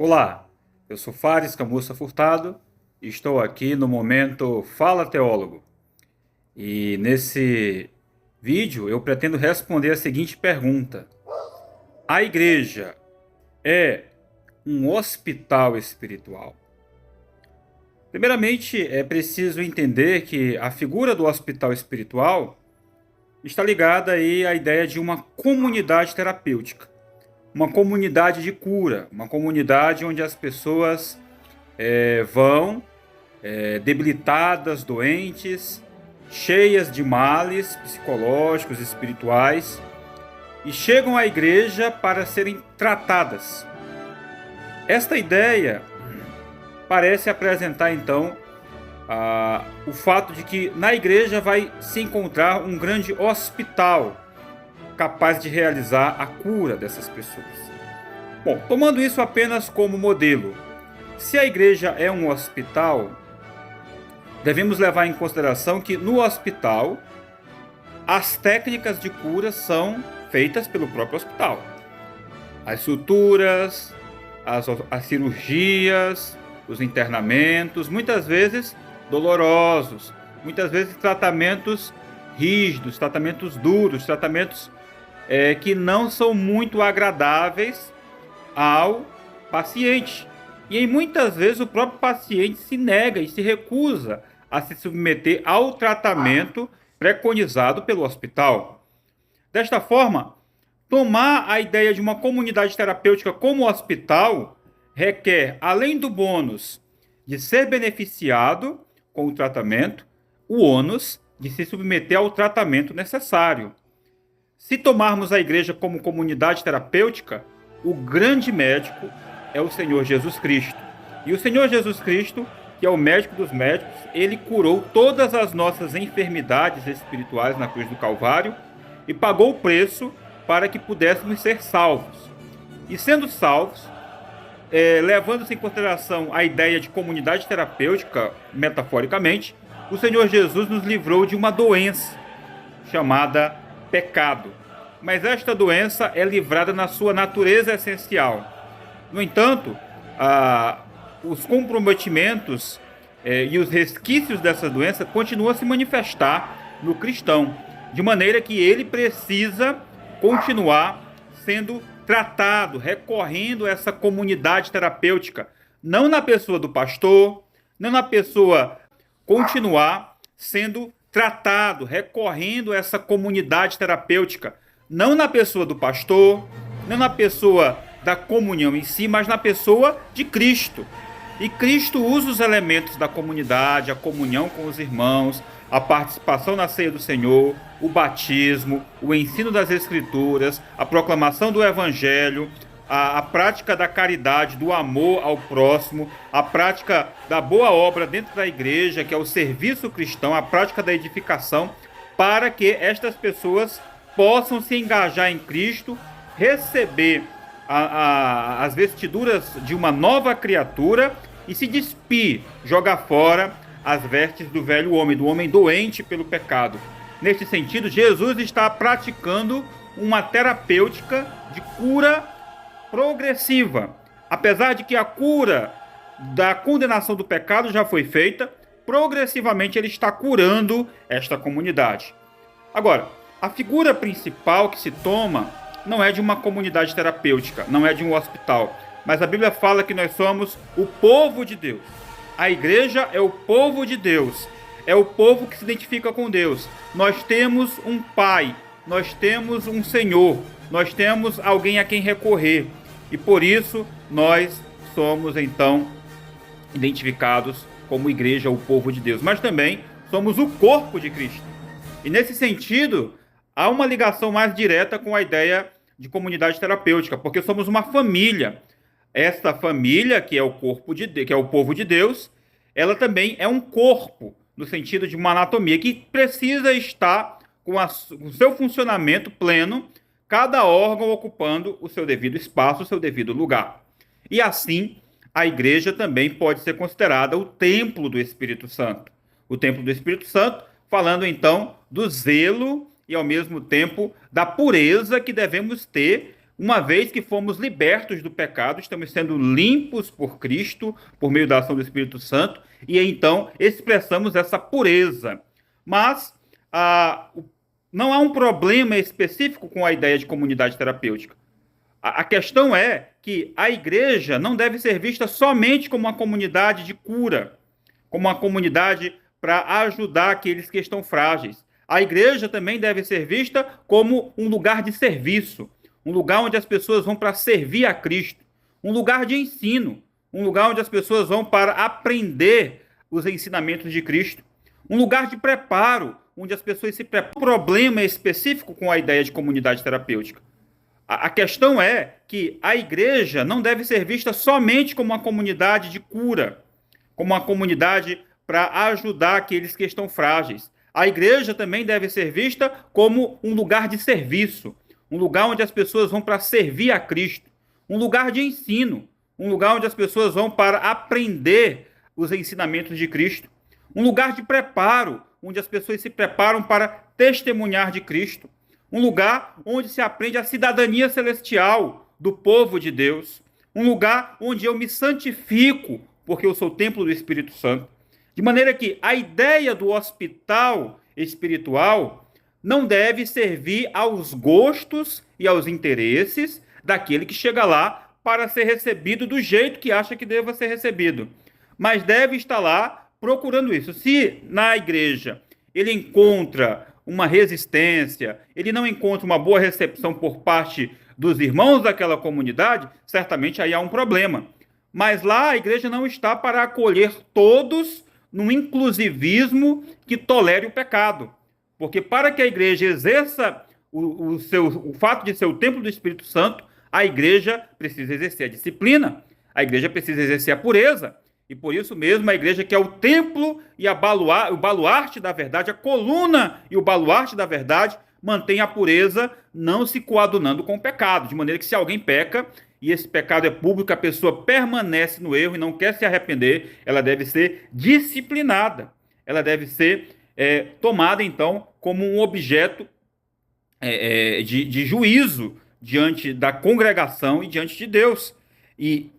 Olá, eu sou Fares Camussa Furtado e estou aqui no momento Fala Teólogo. E nesse vídeo eu pretendo responder a seguinte pergunta: a igreja é um hospital espiritual? Primeiramente, é preciso entender que a figura do hospital espiritual está ligada aí à ideia de uma comunidade terapêutica, uma comunidade de cura, uma comunidade onde as pessoas vão debilitadas, doentes, cheias de males psicológicos, espirituais, e chegam à igreja para serem tratadas. Esta ideia parece apresentar então o fato de que na igreja vai se encontrar um grande hospital capaz de realizar a cura dessas pessoas. Bom, tomando isso apenas como modelo, se a igreja é um hospital, devemos levar em consideração que no hospital as técnicas de cura são feitas pelo próprio hospital. As suturas, as cirurgias, os internamentos, muitas vezes dolorosos, muitas vezes tratamentos rígidos, tratamentos duros, tratamentos que não são muito agradáveis ao paciente. E em muitas vezes o próprio paciente se nega e se recusa a se submeter ao tratamento preconizado pelo hospital. Desta forma, tomar a ideia de uma comunidade terapêutica como hospital requer, além do bônus de ser beneficiado com o tratamento, o ônus de se submeter ao tratamento necessário. Se tomarmos a igreja como comunidade terapêutica, o grande médico é o Senhor Jesus Cristo. E o Senhor Jesus Cristo, que é o médico dos médicos, ele curou todas as nossas enfermidades espirituais na cruz do Calvário e pagou o preço para que pudéssemos ser salvos. E sendo salvos, levando-se em consideração a ideia de comunidade terapêutica, metaforicamente, o Senhor Jesus nos livrou de uma doença chamada pecado. Mas esta doença é livrada na sua natureza essencial. No entanto, os comprometimentos e os resquícios dessa doença continuam a se manifestar no cristão, de maneira que ele precisa continuar sendo tratado, recorrendo a essa comunidade terapêutica, não na pessoa do pastor, não na pessoa, continuar sendo tratado, recorrendo a essa comunidade terapêutica, não na pessoa do pastor, não na pessoa da comunhão em si, mas na pessoa de Cristo. E Cristo usa os elementos da comunidade, a comunhão com os irmãos, a participação na ceia do Senhor, o batismo, o ensino das Escrituras, a proclamação do Evangelho, a prática da caridade, do amor ao próximo, a prática da boa obra dentro da igreja, que é o serviço cristão, a prática da edificação, para que estas pessoas possam se engajar em Cristo, receber as vestiduras de uma nova criatura e se despir, jogar fora as vestes do velho homem, do homem doente pelo pecado. Neste sentido, Jesus está praticando uma terapêutica de cura progressiva. Apesar de que a cura da condenação do pecado já foi feita, progressivamente ele está curando esta comunidade. Agora, a figura principal que se toma não é de uma comunidade terapêutica, não é de um hospital, mas a Bíblia fala que nós somos o povo de Deus. A igreja é o povo de Deus, é o povo que se identifica com Deus. Nós temos um Pai, nós temos um Senhor, nós temos alguém a quem recorrer. E por isso nós somos então identificados como igreja, o povo de Deus. Mas também somos o corpo de Cristo. E nesse sentido, há uma ligação mais direta com a ideia de comunidade terapêutica, porque somos uma família. Esta família, que é o corpo de Deus, que é o povo de Deus, ela também é um corpo, no sentido de uma anatomia, que precisa estar com o seu funcionamento pleno, cada órgão ocupando o seu devido espaço, o seu devido lugar. E assim, a igreja também pode ser considerada o templo do Espírito Santo. O templo do Espírito Santo, falando então do zelo e ao mesmo tempo da pureza que devemos ter uma vez que fomos libertos do pecado, estamos sendo limpos por Cristo, por meio da ação do Espírito Santo, e então expressamos essa pureza. Mas não há um problema específico com a ideia de comunidade terapêutica. A questão é que a igreja não deve ser vista somente como uma comunidade de cura, como uma comunidade para ajudar aqueles que estão frágeis. A igreja também deve ser vista como um lugar de serviço, um lugar onde as pessoas vão para servir a Cristo, um lugar de ensino, um lugar onde as pessoas vão para aprender os ensinamentos de Cristo, um lugar de preparo, onde as pessoas se preparam. Um problema específico com a ideia de comunidade terapêutica. A questão é que a igreja não deve ser vista somente como uma comunidade de cura, como uma comunidade para ajudar aqueles que estão frágeis. A igreja também deve ser vista como um lugar de serviço, um lugar onde as pessoas vão para servir a Cristo, um lugar de ensino, um lugar onde as pessoas vão para aprender os ensinamentos de Cristo, um lugar de preparo, onde as pessoas se preparam para testemunhar de Cristo, um lugar onde se aprende a cidadania celestial do povo de Deus, um lugar onde eu me santifico, porque eu sou o templo do Espírito Santo. De maneira que a ideia do hospital espiritual não deve servir aos gostos e aos interesses daquele que chega lá para ser recebido do jeito que acha que deva ser recebido, mas deve estar lá procurando isso. Se na igreja ele encontra uma resistência, ele não encontra uma boa recepção por parte dos irmãos daquela comunidade, certamente aí há um problema. Mas lá a igreja não está para acolher todos num inclusivismo que tolere o pecado. Porque para que a igreja exerça o fato de ser o templo do Espírito Santo, a igreja precisa exercer a disciplina, a igreja precisa exercer a pureza. E por isso mesmo a igreja, que é o templo e o baluarte da verdade, a coluna e o baluarte da verdade, mantém a pureza, não se coadunando com o pecado. De maneira que se alguém peca, e esse pecado é público, a pessoa permanece no erro e não quer se arrepender, ela deve ser disciplinada. Ela deve ser tomada, então, como um objeto de juízo diante da congregação e diante de Deus. E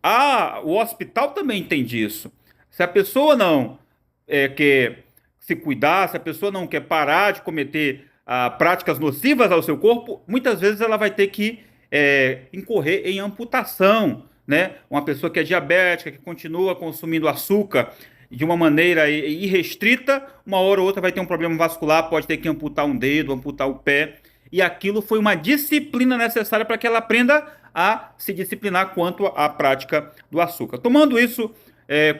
o hospital também entende isso. Se a pessoa não quer se cuidar, se a pessoa não quer parar de cometer práticas nocivas ao seu corpo, muitas vezes ela vai ter que incorrer em amputação, né? Uma pessoa que é diabética, que continua consumindo açúcar de uma maneira irrestrita, uma hora ou outra vai ter um problema vascular, pode ter que amputar um dedo, amputar o pé. E aquilo foi uma disciplina necessária para que ela aprenda a se disciplinar quanto à prática do açúcar. Tomando isso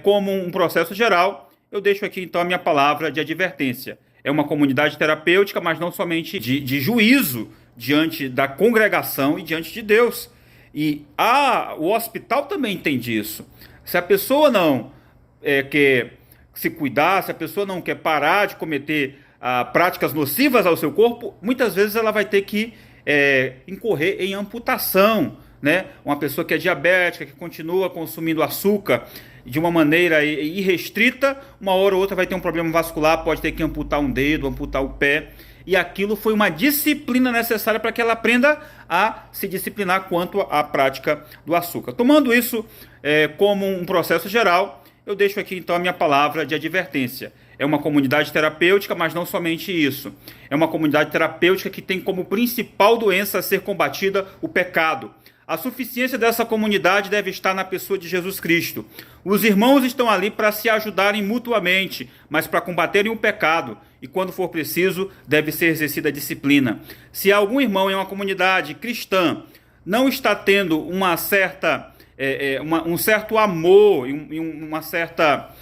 como um processo geral, eu deixo aqui então a minha palavra de advertência. É uma comunidade terapêutica, mas não somente de juízo diante da congregação e diante de Deus. E o hospital também entende isso. Se a pessoa não quer se cuidar, se a pessoa não quer parar de cometer práticas nocivas ao seu corpo, muitas vezes ela vai ter que incorrer em amputação, né? Uma pessoa que é diabética, que continua consumindo açúcar de uma maneira irrestrita, uma hora ou outra vai ter um problema vascular, pode ter que amputar um dedo, amputar o pé. E aquilo foi uma disciplina necessária para que ela aprenda a se disciplinar quanto à prática do açúcar. Tomando isso como um processo geral, eu deixo aqui então a minha palavra de advertência. É uma comunidade terapêutica, mas não somente isso. É uma comunidade terapêutica que tem como principal doença a ser combatida o pecado. A suficiência dessa comunidade deve estar na pessoa de Jesus Cristo. Os irmãos estão ali para se ajudarem mutuamente, mas para combaterem o pecado. E quando for preciso, deve ser exercida a disciplina. Se algum irmão em uma comunidade cristã não está tendo um certo amor e uma certa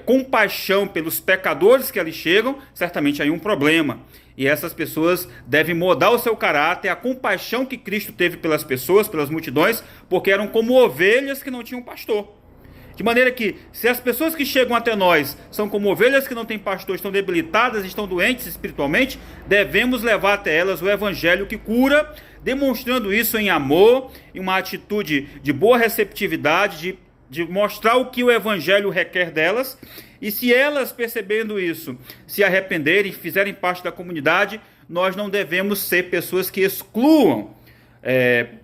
compaixão pelos pecadores que ali chegam, certamente aí um problema. E essas pessoas devem mudar o seu caráter, a compaixão que Cristo teve pelas pessoas, pelas multidões, porque eram como ovelhas que não tinham pastor. De maneira que, se as pessoas que chegam até nós são como ovelhas que não têm pastor, estão debilitadas, estão doentes espiritualmente, devemos levar até elas o evangelho que cura, demonstrando isso em amor, em uma atitude de boa receptividade, de mostrar o que o evangelho requer delas. E se elas, percebendo isso, se arrependerem, fizerem parte da comunidade, nós não devemos ser pessoas que excluam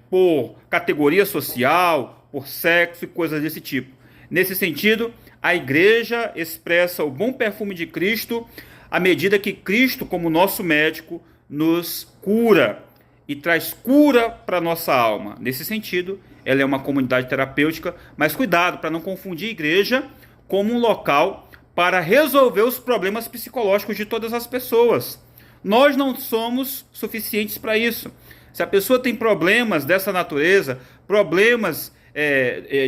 por categoria social, por sexo e coisas desse tipo. Nesse sentido, a igreja expressa o bom perfume de Cristo à medida que Cristo, como nosso médico, nos cura e traz cura para a nossa alma. Nesse sentido, ela é uma comunidade terapêutica, mas cuidado para não confundir a igreja como um local para resolver os problemas psicológicos de todas as pessoas. Nós não somos suficientes para isso. Se a pessoa tem problemas dessa natureza, problemas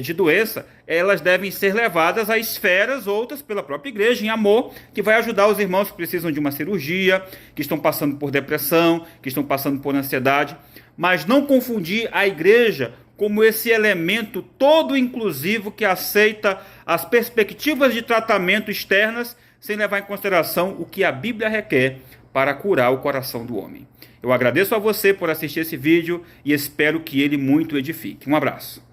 de doença, elas devem ser levadas a esferas outras pela própria igreja, em amor, que vai ajudar os irmãos que precisam de uma cirurgia, que estão passando por depressão, que estão passando por ansiedade, mas não confundir a igreja como esse elemento todo inclusivo que aceita as perspectivas de tratamento externas sem levar em consideração o que a Bíblia requer para curar o coração do homem. Eu agradeço a você por assistir esse vídeo e espero que ele muito edifique. Um abraço.